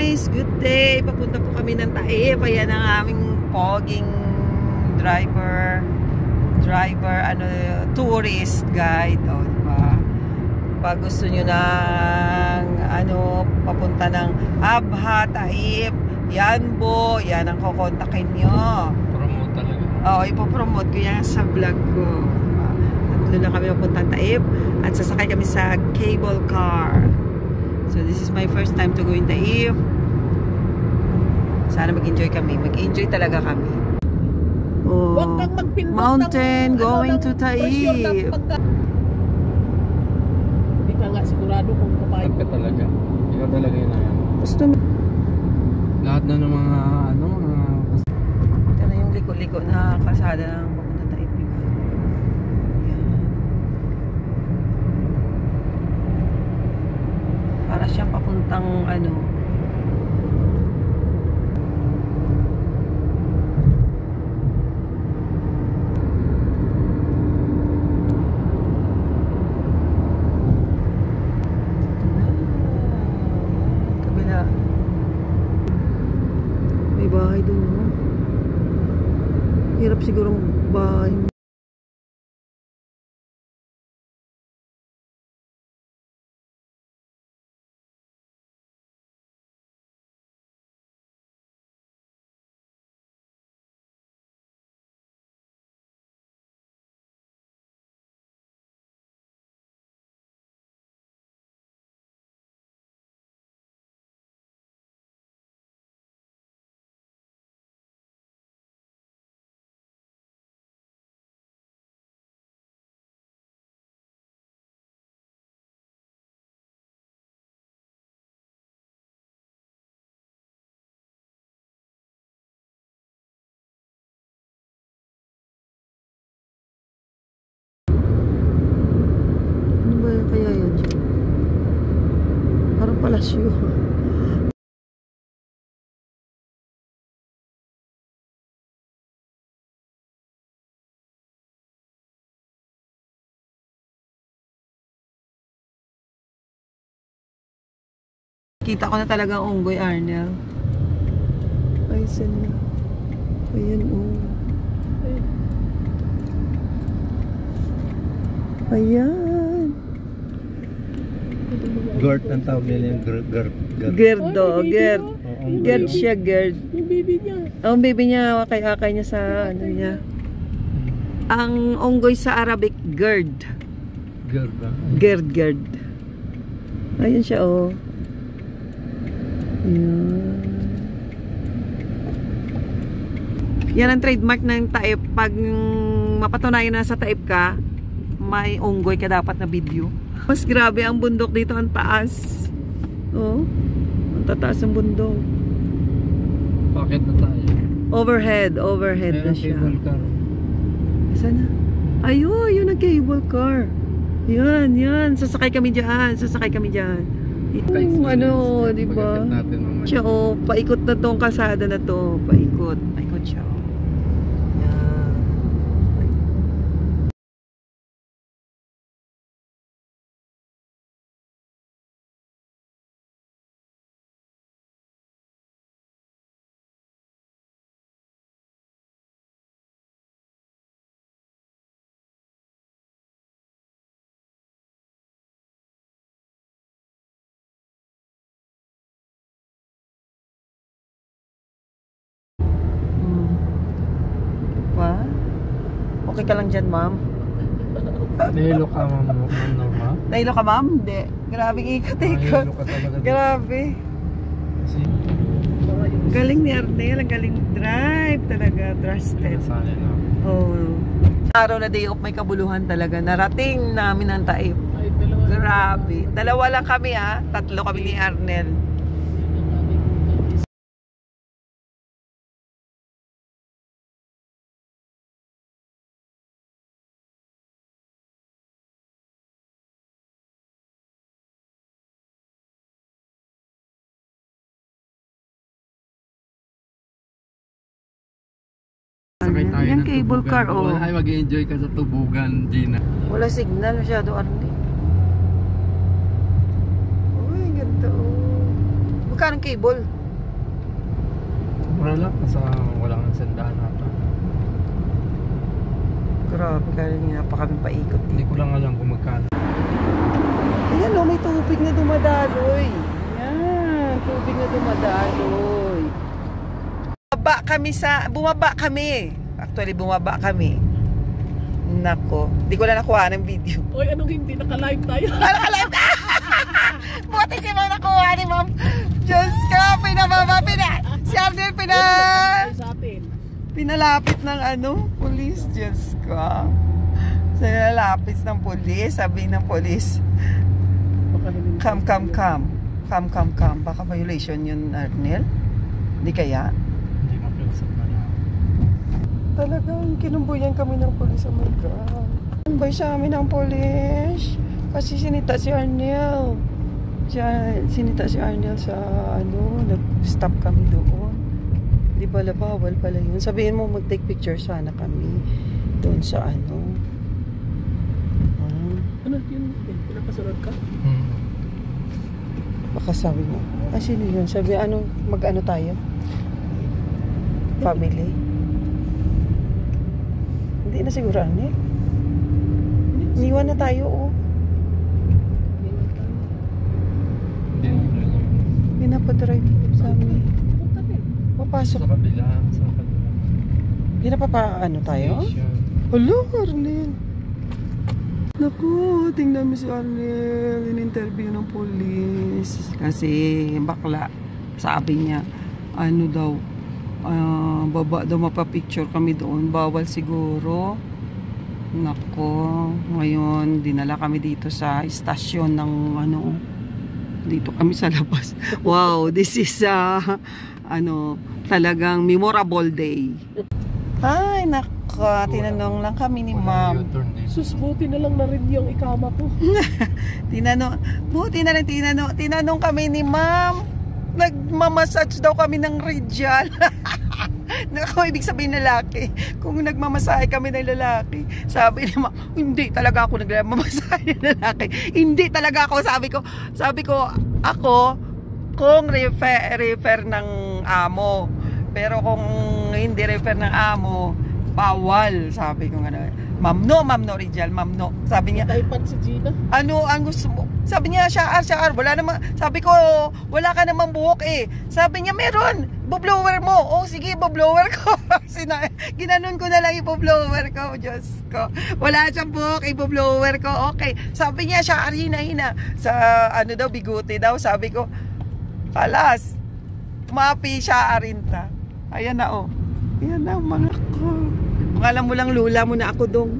guys, good day. Papunta po kami ng Taif. Ayan ang aming poging driver, tourist guide. O, diba? Pag gusto nyo ng papunta ng Abha, Taif, Yanbo, yan ang kukontakin nyo. Promote talaga. Oo, ipopromote ko yan sa vlog ko. Tatlo na kami papunta ng Taif at sasakay kami sa cable car. So this is my first time to go in Taif. Sana mag-enjoy kami. Mag-enjoy talaga kami. Oh, mountain going to Taif. Hindi ka nga sigurado kung papayag ka talaga. Ikaw talaga yun na yan. Gusto lahat na ng mga ito na yung liko-liko na kalsada ng papunta Taif. Para siyang papuntang kabila. May bahay dun, no? Hirap siguro bahay. Kaya yan siya. Parang palasyo. Kita ko na talaga ang unggoy, Arnel. Ay, saan na? Ayan, oh. Ayan. Gert ang tawag nila yung Gerdo, Gerd. Gerd siya, Gerd. yung baby niya. Ang baby niya, wakay-akay niya sa niya. Ang unggoy sa Arabic, Gerd. Gert ba? Gerd. Ayun siya, oh. Yan ang trademark ng Taif. Pag mapatunayan na sa Taif ka, may unggoy ka dapat na video. Mas grabe ang bundok dito, ang taas. Oh, ang tataas ng bundok. Bakit na tayo? Overhead na siya. Saan na? Ayun, yun ang cable car. Yan. Sasakay kami dyan. Itong diba? Siya, oh, paikot na tong kalsada na to. Paikot siya. Okay ka lang dyan, ma'am? Nahilo ka, ma'am, Norma? Nahilo ka, ma'am? Hindi. Grabe ikot. Nahilo ka talaga. Grabe. Galing ni Arnel. Ang galing drive talaga. Trusted. Oh. Araw na day off, may kabuluhan talaga. Narating namin ang Taif. Grabe. Dalawa lang kami, ha? Tatlo kami ni Arnel. Sakay tayo Yan ng cable tubugan. car, oh. Ay, mag-enjoy ka sa tubugan, Gina. Wala signal masyado, Arnel. Uy, ganda, oh. Magkano cable? Mura lang, nasa walang sandaan ata. Grabe, kaya nga pa kami paikot Hindi dito. ko lang alam kung magkano. Ayan o, may tubig na dumadaloy. Yan, tubig na dumadaloy. Bumaba kami. Actually, bumaba kami. Nako, di ko na nakuha ng video. Oy, anong hindi? Naka-live tayo. Nakalive ka! Buti si Ma'am nakuha ni Ma'am. Diyos ka, si Arnel Sa atin. pinalapit ng pulis. Diyos ka. Pinalapit ng pulis, sabi ng pulis, Baka hindi. come. Baka violation yun, Arnel? Hindi kaya? Hindi makiusap na lang. Talagang kinumbuyan kami ng pulis. Oh my God. Tambay sa amin ng pulis. Kasi sinita si Arnel. Sinita si Arnel sa nag-stop kami doon. Di pala bawal pala yun. Sabihin mo mag-take picture sana kami doon sa Ano yun? Pinapasunod ka? Baka sabi mo, sino yun? Sabi, mag-ano tayo? Family? Hindi na siguro, Arnel. Iniwan na tayo, oh. Hindi na pa drive sa amin. Papasok. Sa kabila. Hindi na pa tayo? Hello, Arnel. Naku, tingnan mo si Arnel. In-interview ng police. Kasi bakla, sabi niya, baba daw mapapicture kami doon. Bawal siguro. Nako, ngayon dinala kami dito sa istasyon ng dito kami sa labas. Wow, this is talagang memorable day. Ay, nako, tinanong lang kami ni Ma'am. Sus, buti na lang na rin yung ikama ko. Tinanong kami ni Ma'am. Nagmamassage daw kami ng radial. Naku, ibig sabihin lalaki. Kung nagmamasahe kami ng lalaki, sabi ni Ma'am, hindi talaga ako nagmamasahe ng lalaki. Hindi talaga ako, sabi ko, ako, kung refer ng amo. Pero kung hindi refer ng amo, bawal. Sabi ko Ma'am no, Rizal, Ma'am no. Sabi niya, Taipan si Gina. ano ang gusto mo? Sabi niya, Shaar, wala naman. Sabi ko, wala ka namang buhok eh. Sabi niya, meron. Iboblower mo. Oh, sige, iboblower ko. Ginanon ko na lang iboblower ko. Diyos ko. Wala siyang buhok, iboblower ko. Okay. Sabi niya, Shaar, hina. Sa bigote daw. Sabi ko, alas, mapi Shaarin ta. Ayan na, oh. Ayan na, mga ko. Kung alam mo lang, lula mo na ako dong.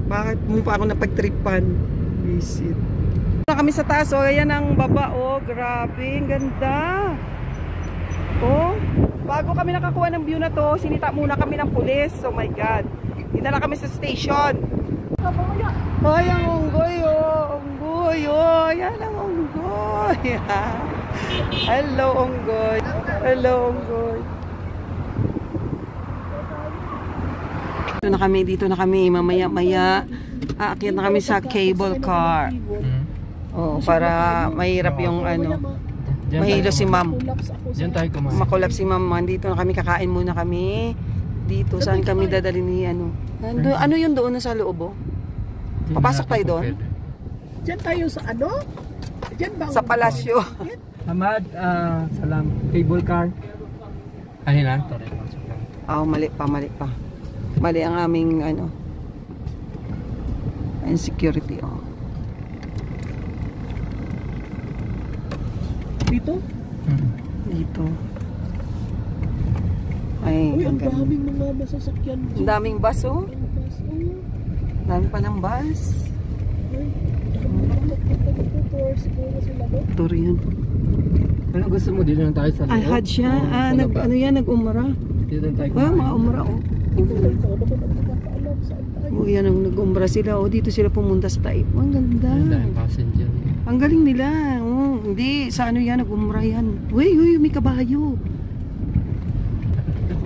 Bakit mo pa ako napagtripan? Visit. Kami sa taas, oh. Ayan ang baba, oh. Grabe, ang ganda. Oh, bago kami nakakuha ng view na to, sinita muna kami ng pulis. Oh my God. Dinala kami sa station. Ay, ang unggoy, oh. Unggoy, oh. Ayan ang unggoy. Hello, unggoy. Hello, unggoy. Dito na kami, mamaya-maya aakyat na kami sa cable car. Oh, para mahirap yung mahilo si Ma'am. Diyan tayo kumain. Makulap si Ma'am. Dito na kami, kakain muna kami. Dito, saan kami dadalhin ni ano yun doon sa loob, oh? Papasok tayo doon? Diyan tayo sa Diyan ba? Sa palasyo. Hamad, salam. Cable car. Ano na? Mali pa. Mali ang aming insecurity, oh. Dito? Dito. Ay, Uy, ang daming mga masasakyan. Ang daming bus, oh. Dami pa ng bus. Tour yan. Ano gusto mo? Dito lang tayo sa loob? Al-Hajj siya. Nag-umra. Dito lang tayo Mga kumain. umra, oh. Oh, yan ang nag-umra sila. Oh, dito sila pumunta sa Taif. Ang ganda. Ang daming passenger. Ang galing nila. Oh, hindi, sa yan, nag-umra yan. Uy, may kabayo.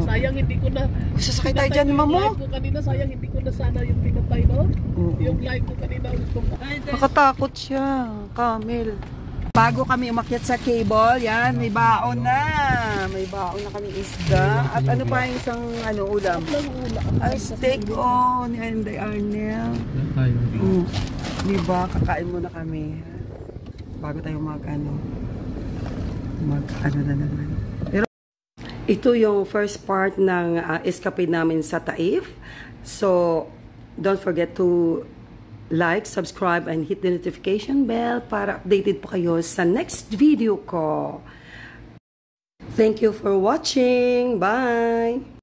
Sayang hindi ko na. Sasakay tayo dyan, Ma'am, mo. Live ko kanina, sayang hindi ko na sana yung pinatay, no? Oo. Yung live ko kanina. Nakatakot siya. Camel. Bago kami umakyat sa cable, yan, may baon na. May baon na kami isda. At ano pa yung isang ulam? Ay, steak ni Andy Arnel. Diba, kakain muna kami. Bago tayo mag na naman. Pero, ito yung first part ng escape namin sa Taif. So, don't forget to like, subscribe, and hit the notification bell para updated po kayo sa next video ko. Thank you for watching. Bye!